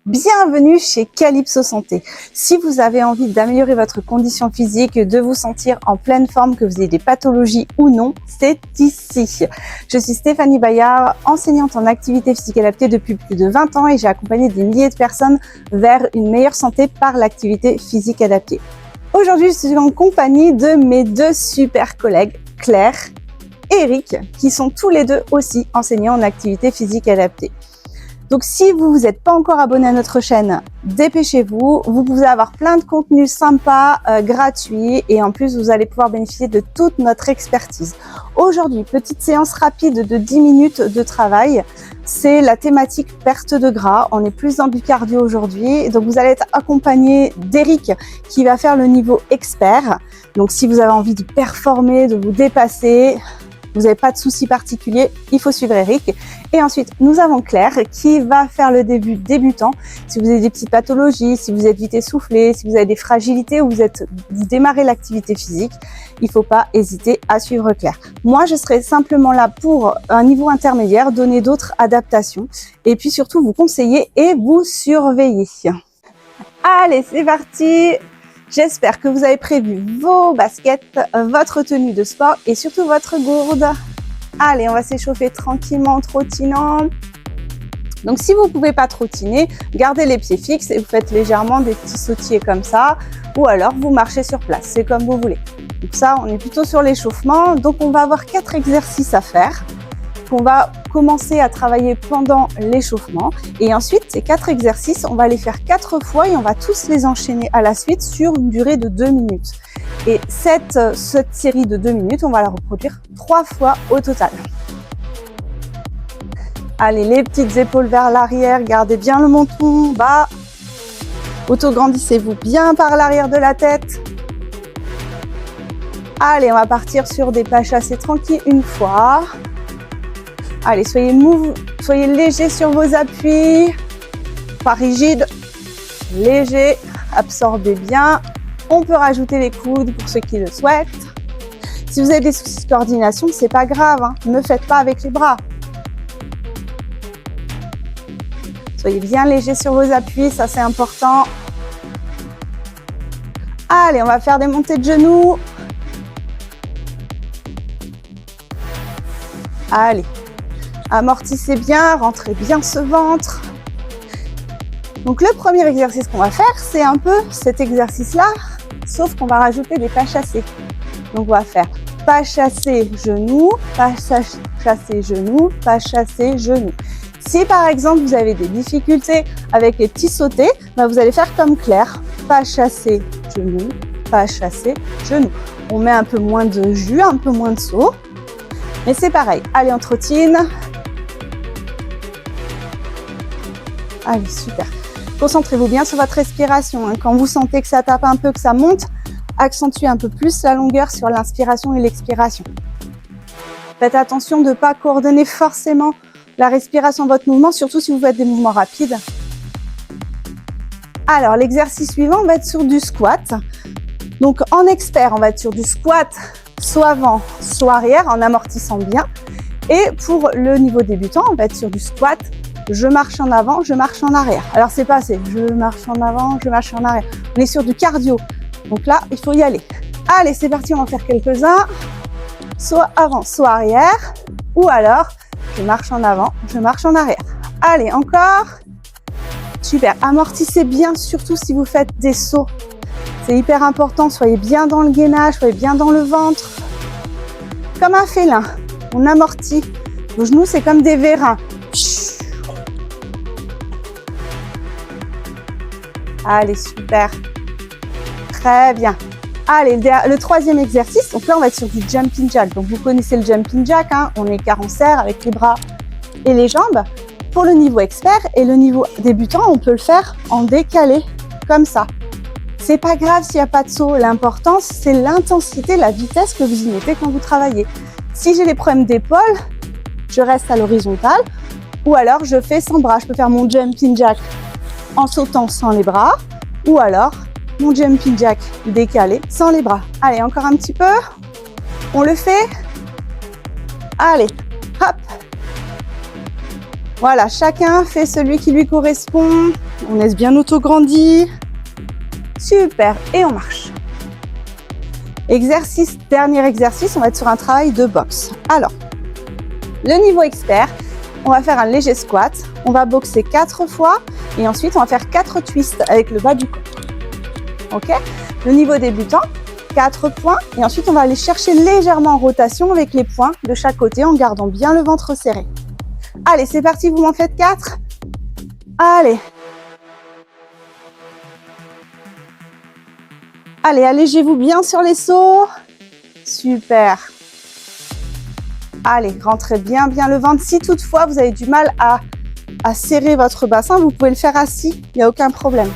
Bienvenue chez Calypso Santé. Si vous avez envie d'améliorer votre condition physique, de vous sentir en pleine forme, que vous ayez des pathologies ou non, c'est ici. Je suis Stéphanie Bayard, enseignante en activité physique adaptée depuis plus de 20 ans et j'ai accompagné des milliers de personnes vers une meilleure santé par l'activité physique adaptée. Aujourd'hui, je suis en compagnie de mes deux super collègues, Claire et Eric, qui sont tous les deux aussi enseignants en activité physique adaptée. Donc, si vous n'êtes pas encore abonné à notre chaîne, dépêchez-vous. Vous pouvez avoir plein de contenus sympas, gratuits et en plus, vous allez pouvoir bénéficier de toute notre expertise. Aujourd'hui, petite séance rapide de 10 minutes de travail. C'est la thématique perte de gras. On est plus dans du cardio aujourd'hui. Donc, vous allez être accompagné d'Eric qui va faire le niveau expert. Donc, si vous avez envie de performer, de vous dépasser, vous n'avez pas de soucis particuliers, il faut suivre Eric. Et ensuite, nous avons Claire qui va faire le début débutant. Si vous avez des petites pathologies, si vous êtes vite essoufflé, si vous avez des fragilités ou vous démarrez l'activité physique, il ne faut pas hésiter à suivre Claire. Moi, je serai simplement là pour un niveau intermédiaire, donner d'autres adaptations et puis surtout vous conseiller et vous surveiller. Allez, c'est parti! J'espère que vous avez prévu vos baskets, votre tenue de sport et surtout votre gourde. Allez, on va s'échauffer tranquillement en trottinant. Donc, si vous ne pouvez pas trottiner, gardez les pieds fixes et vous faites légèrement des petits sautiers comme ça. Ou alors, vous marchez sur place, c'est comme vous voulez. Donc ça, on est plutôt sur l'échauffement. Donc, on va avoir 4 exercices à faire. On va commencer à travailler pendant l'échauffement et ensuite ces 4 exercices, on va les faire 4 fois et on va tous les enchaîner à la suite sur une durée de 2 minutes. Et cette série de 2 minutes, on va la reproduire 3 fois au total. Allez, les petites épaules vers l'arrière, gardez bien le menton bas. Auto-grandissez-vous bien par l'arrière de la tête. Allez, on va partir sur des pas chassés tranquilles une fois. Allez, soyez léger sur vos appuis, pas rigide, léger, absorbez bien. On peut rajouter les coudes pour ceux qui le souhaitent. Si vous avez des soucis de coordination, c'est pas grave, hein. Ne faites pas avec les bras. Soyez bien léger sur vos appuis, ça c'est important. Allez, on va faire des montées de genoux. Allez. Amortissez bien, rentrez bien ce ventre. Donc le premier exercice qu'on va faire, c'est un peu cet exercice-là, sauf qu'on va rajouter des pas chassés. Donc on va faire pas chassé, genou, pas chassé, genou, pas chassé, genou. Si par exemple vous avez des difficultés avec les petits sautés, vous allez faire comme Claire, pas chassé, genou, pas chassé, genou. On met un peu moins de jus, un peu moins de saut, mais c'est pareil. Allez, on trottine. Allez, super. Concentrez-vous bien sur votre respiration. Quand vous sentez que ça tape un peu, que ça monte, accentuez un peu plus la longueur sur l'inspiration et l'expiration. Faites attention de ne pas coordonner forcément la respiration de votre mouvement, surtout si vous faites des mouvements rapides. Alors, l'exercice suivant, on va être sur du squat. Donc, en expert, on va être sur du squat, soit avant, soit arrière, en amortissant bien. Et pour le niveau débutant, on va être sur du squat. Je marche en avant, je marche en arrière. Alors, c'est pas assez. Je marche en avant, je marche en arrière. On est sur du cardio. Donc là, il faut y aller. Allez, c'est parti, on va en faire quelques-uns. Soit avant, soit arrière. Ou alors, je marche en avant, je marche en arrière. Allez, encore. Super. Amortissez bien, surtout si vous faites des sauts. C'est hyper important. Soyez bien dans le gainage, soyez bien dans le ventre. Comme un félin. On amortit. Vos genoux, c'est comme des vérins. Allez, super. Très bien. Allez, le troisième exercice. Donc là, on va être sur du jumping jack. Donc, vous connaissez le jumping jack, hein. On est en serre avec les bras et les jambes. Pour le niveau expert et le niveau débutant, on peut le faire en décalé, comme ça. C'est pas grave s'il n'y a pas de saut. L'important, c'est l'intensité, la vitesse que vous y mettez quand vous travaillez. Si j'ai des problèmes d'épaule, je reste à l'horizontale ou alors je fais sans bras. Je peux faire mon jumping jack en sautant sans les bras ou alors mon jumping jack décalé sans les bras. Allez, encore un petit peu. On le fait. Allez, hop. Voilà, chacun fait celui qui lui correspond. On laisse bien auto-grandi. Super, et on marche. Exercice, dernier exercice, on va être sur un travail de boxe. Alors, le niveau expert, on va faire un léger squat. On va boxer 4 fois et ensuite on va faire 4 twists avec le bas du corps. Ok? Le niveau débutant, 4 points et ensuite on va aller chercher légèrement en rotation avec les poings de chaque côté en gardant bien le ventre serré. Allez, c'est parti, vous m'en faites 4. Allez. Allez, allégez-vous bien sur les sauts. Super. Allez, rentrez bien le ventre. Si toutefois vous avez du mal à serrer votre bassin, vous pouvez le faire assis, il n'y a aucun problème.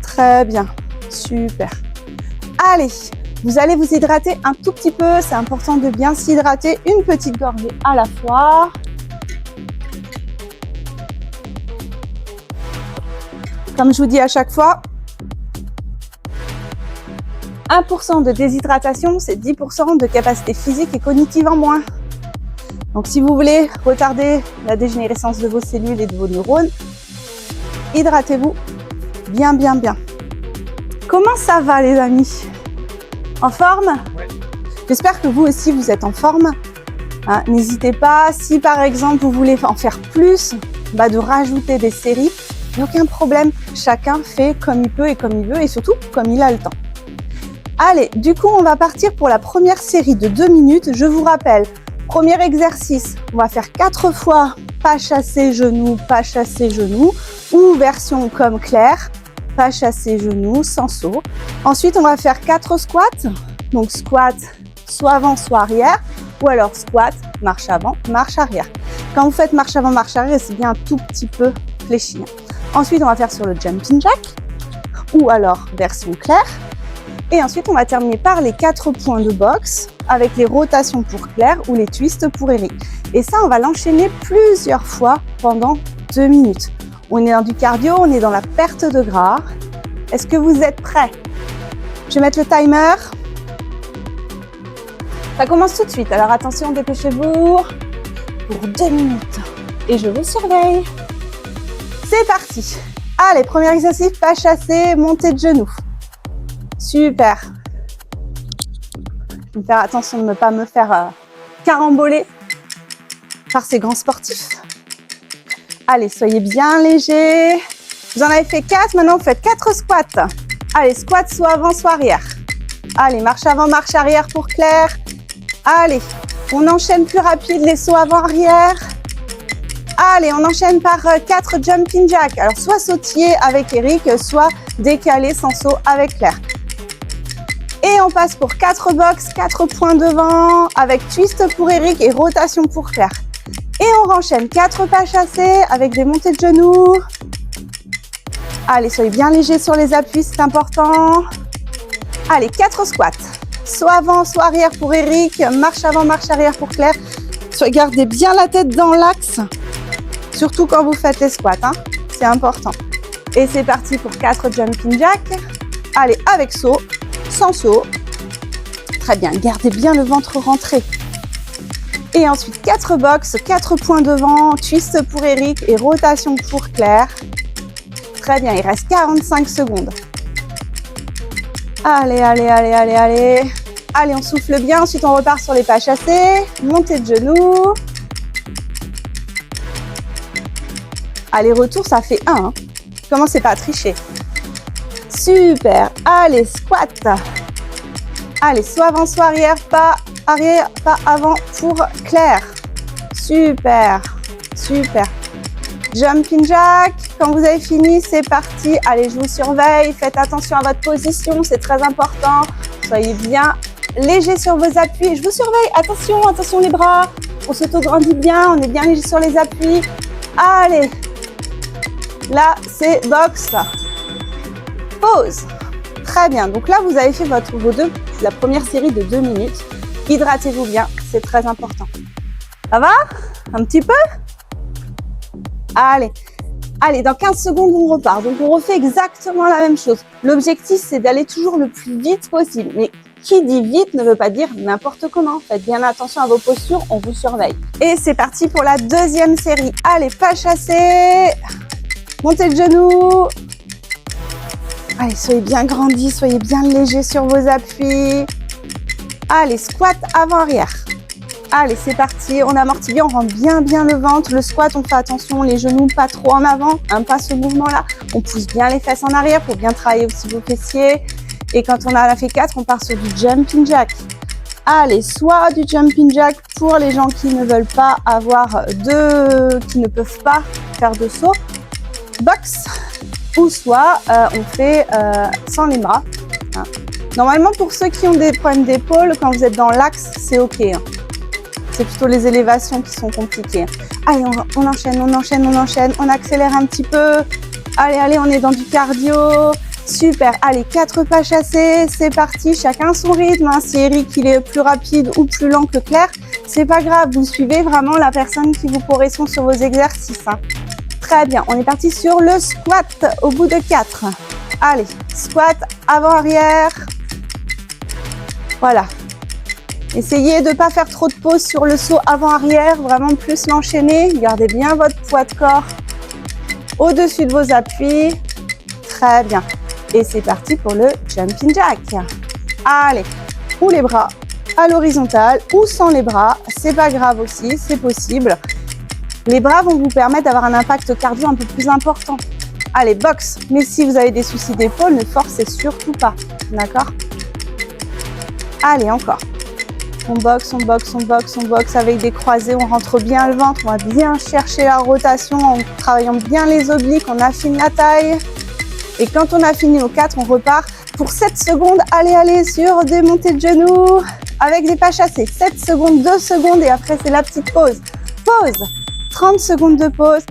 Très bien, super. Allez, vous allez vous hydrater un tout petit peu. C'est important de bien s'hydrater, une petite gorgée à la fois. Comme je vous dis à chaque fois, 1% de déshydratation, c'est 10% de capacité physique et cognitive en moins. Donc si vous voulez retarder la dégénérescence de vos cellules et de vos neurones, hydratez-vous bien. Comment ça va les amis? En forme? Ouais. J'espère que vous aussi vous êtes en forme. Hein, n'hésitez pas, si par exemple vous voulez en faire plus, de rajouter des séries, il n'y a aucun problème. Chacun fait comme il peut et comme il veut et surtout comme il a le temps. Allez, du coup, on va partir pour la première série de 2 minutes. Je vous rappelle, premier exercice, on va faire 4 fois pas chassé genou, ou version comme Claire, pas chassé genou, sans saut. Ensuite, on va faire 4 squats. Donc, squat, soit avant, soit arrière, ou alors squat, marche avant, marche arrière. Quand vous faites marche avant, marche arrière, c'est bien un tout petit peu fléchi. Ensuite, on va faire sur le jumping jack, ou alors version Claire. Et ensuite, on va terminer par les 4 points de boxe avec les rotations pour Claire ou les twists pour Eric. Et ça, on va l'enchaîner plusieurs fois pendant 2 minutes. On est dans du cardio, on est dans la perte de gras. Est-ce que vous êtes prêts? Je vais mettre le timer. Ça commence tout de suite. Alors attention, dépêchez-vous pour 2 minutes. Et je vous surveille. C'est parti. Allez, premier exercice, pas chassé, montée de genoux. Super. Je vais faire attention de ne pas me faire caramboler par ces grands sportifs. Allez, soyez bien légers. Vous en avez fait 4, maintenant vous faites 4 squats. Allez, squat soit avant, soit arrière. Allez, marche avant, marche arrière pour Claire. Allez, on enchaîne plus rapide les sauts avant-arrière. Allez, on enchaîne par 4 jumping jack. Alors, soit sautiller avec Eric, soit décaler sans saut avec Claire. Et on passe pour 4 box, 4 points devant, avec twist pour Eric et rotation pour Claire. Et on renchaîne 4 pas chassés avec des montées de genoux. Allez, soyez bien légers sur les appuis, c'est important. Allez, 4 squats. Soit avant, soit arrière pour Eric, marche avant, marche arrière pour Claire. Gardez bien la tête dans l'axe, surtout quand vous faites les squats, hein. C'est important. Et c'est parti pour 4 jumping jack. Allez, avec saut. Sans saut. Très bien, gardez bien le ventre rentré. Et ensuite 4 box, 4 points devant, twist pour Eric et rotation pour Claire. Très bien, il reste 45 secondes. Allez. Allez, on souffle bien, ensuite on repart sur les pas chassés, montée de genoux. Allez, retour, ça fait 1. Hein. Commencez pas à tricher. Super. Allez, squat. Allez, soit avant, soit arrière, pas avant pour Claire. Super. Jumping jack. Quand vous avez fini, c'est parti. Allez, je vous surveille. Faites attention à votre position, c'est très important. Soyez bien léger sur vos appuis. Je vous surveille. Attention les bras. On s'auto-grandit bien, on est bien léger sur les appuis. Allez. Là, c'est box. Pause. Très bien. Donc là, vous avez fait la première série de 2 minutes. Hydratez-vous bien, c'est très important. Ça va? Un petit peu? Allez, dans 15 secondes, on repart. Donc, on refait exactement la même chose. L'objectif, c'est d'aller toujours le plus vite possible. Mais qui dit vite ne veut pas dire n'importe comment. Faites bien attention à vos postures, on vous surveille. Et c'est parti pour la deuxième série. Allez, pas chassé. Montez le genou. Allez, soyez bien grandi, soyez bien léger sur vos appuis. Allez, squat avant-arrière. Allez, c'est parti, on amortit bien, on rend bien le ventre. Le squat, on fait attention, les genoux pas trop en avant, hein, pas ce mouvement-là. On pousse bien les fesses en arrière pour bien travailler aussi vos fessiers. Et quand on a fait 4, on part sur du jumping jack. Allez, soit du jumping jack pour les gens qui ne veulent pas avoir qui ne peuvent pas faire de saut, box, ou soit on fait sans les bras. Hein. Normalement, pour ceux qui ont des problèmes d'épaule, quand vous êtes dans l'axe, c'est ok. Hein. C'est plutôt les élévations qui sont compliquées. Allez, on enchaîne, on accélère un petit peu. Allez, on est dans du cardio. Super, allez, 4 pas chassés, c'est parti, chacun son rythme. Hein. Si Eric il est plus rapide ou plus lent que Claire, c'est pas grave, vous suivez vraiment la personne qui vous correspond sur vos exercices. Hein. Très bien, on est parti sur le squat au bout de 4. Allez, squat avant-arrière. Voilà. Essayez de ne pas faire trop de pauses sur le saut avant-arrière, vraiment plus l'enchaîner. Gardez bien votre poids de corps au-dessus de vos appuis. Très bien. Et c'est parti pour le jumping jack. Allez, ou les bras à l'horizontale ou sans les bras, c'est pas grave aussi, c'est possible. Les bras vont vous permettre d'avoir un impact cardio un peu plus important. Allez, box. Mais si vous avez des soucis d'épaule, ne forcez surtout pas. D'accord? Allez, encore. On boxe avec des croisés, on rentre bien le ventre, on va bien chercher la rotation en travaillant bien les obliques, on affine la taille. Et quand on a fini aux 4, on repart pour 7 secondes. Allez, sur des montées de genoux avec des pas chassés. 7 secondes, 2 secondes et après c'est la petite pause. Pause, 30 secondes de pause.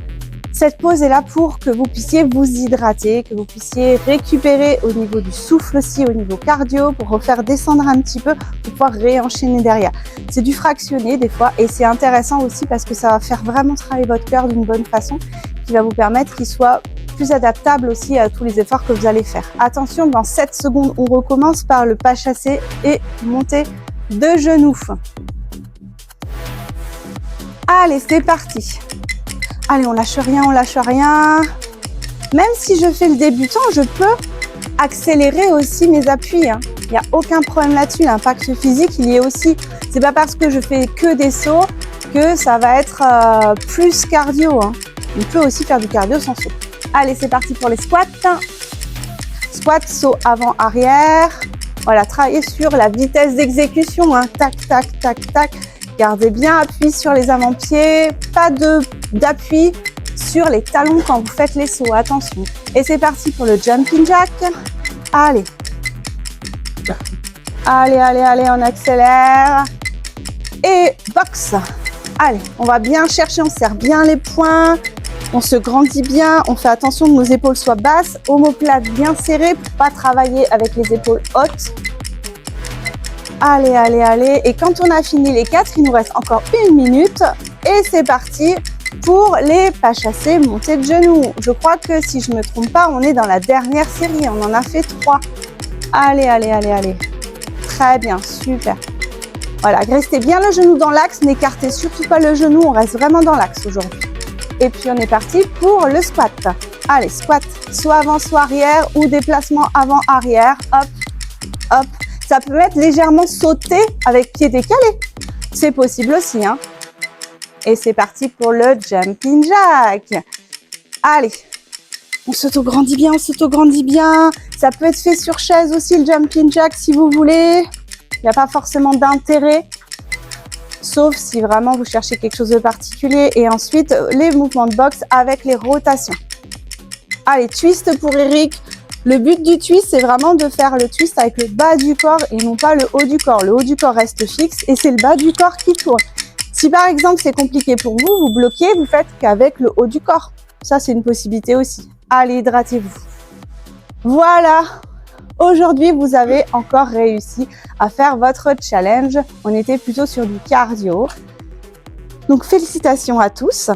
Cette pause est là pour que vous puissiez vous hydrater, que vous puissiez récupérer au niveau du souffle aussi, au niveau cardio, pour refaire descendre un petit peu, pour pouvoir réenchaîner derrière. C'est du fractionné des fois et c'est intéressant aussi parce que ça va faire vraiment travailler votre cœur d'une bonne façon, qui va vous permettre qu'il soit plus adaptable aussi à tous les efforts que vous allez faire. Attention, dans 7 secondes, on recommence par le pas chassé et montée de genoux. Allez, c'est parti. Allez, on lâche rien. Même si je fais le débutant, je peux accélérer aussi mes appuis. Hein. Il n'y a aucun problème là-dessus. L'impact physique, il y est aussi. C'est pas parce que je fais que des sauts que ça va être plus cardio. Hein. On peut aussi faire du cardio sans saut. Allez, c'est parti pour les squats. Squat, saut avant-arrière. Voilà, travaillez sur la vitesse d'exécution. Hein. Tac. Gardez bien appui sur les avant-pieds. Pas d'appui sur les talons quand vous faites les sauts. Attention. Et c'est parti pour le jumping jack. Allez, on accélère. Et box. Allez, on va bien chercher, on serre bien les poings. On se grandit bien, on fait attention que nos épaules soient basses, omoplate bien serrée pour pas travailler avec les épaules hautes. Allez. Et quand on a fini les 4, il nous reste encore 1 minute. Et c'est parti pour les pas chassés, montées de genoux. Je crois que si je ne me trompe pas, on est dans la dernière série. On en a fait 3. Allez. Très bien, super. Voilà, restez bien le genou dans l'axe, n'écartez surtout pas le genou, on reste vraiment dans l'axe aujourd'hui. Et puis on est parti pour le squat. Allez, squat, soit avant, soit arrière ou déplacement avant-arrière. Hop. Ça peut être légèrement sauté avec pied décalé. C'est possible aussi. Hein. Et c'est parti pour le jumping jack. Allez, on s'auto-grandit bien. Ça peut être fait sur chaise aussi, le jumping jack, si vous voulez. Il n'y a pas forcément d'intérêt. Sauf si vraiment vous cherchez quelque chose de particulier. Et ensuite, les mouvements de boxe avec les rotations. Allez, twist pour Eric. Le but du twist, c'est vraiment de faire le twist avec le bas du corps et non pas le haut du corps. Le haut du corps reste fixe et c'est le bas du corps qui tourne. Si par exemple, c'est compliqué pour vous, vous bloquez, vous faites qu'avec le haut du corps. Ça, c'est une possibilité aussi. Allez, hydratez-vous. Voilà. Aujourd'hui, vous avez encore réussi à faire votre challenge. On était plutôt sur du cardio. Donc, félicitations à tous.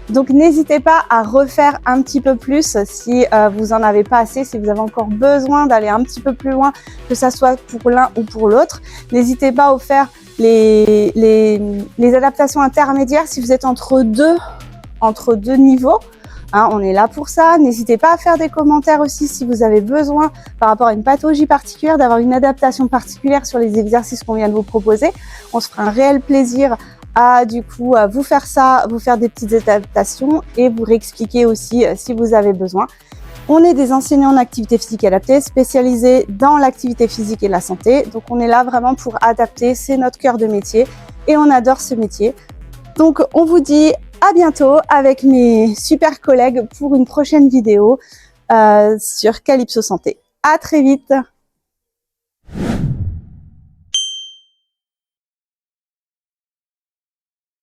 Donc, n'hésitez pas à refaire un petit peu plus si vous en avez pas assez, si vous avez encore besoin d'aller un petit peu plus loin, que ça soit pour l'un ou pour l'autre. N'hésitez pas à faire les adaptations intermédiaires si vous êtes entre deux niveaux. Hein, on est là pour ça. N'hésitez pas à faire des commentaires aussi si vous avez besoin par rapport à une pathologie particulière, d'avoir une adaptation particulière sur les exercices qu'on vient de vous proposer. On se fera un réel plaisir à du coup vous faire ça, vous faire des petites adaptations et vous réexpliquer aussi si vous avez besoin. On est des enseignants en activité physique adaptée, spécialisés dans l'activité physique et la santé. Donc on est là vraiment pour adapter, c'est notre cœur de métier et on adore ce métier. Donc on vous dit à bientôt avec mes super collègues pour une prochaine vidéo sur Calypso Santé. À très vite!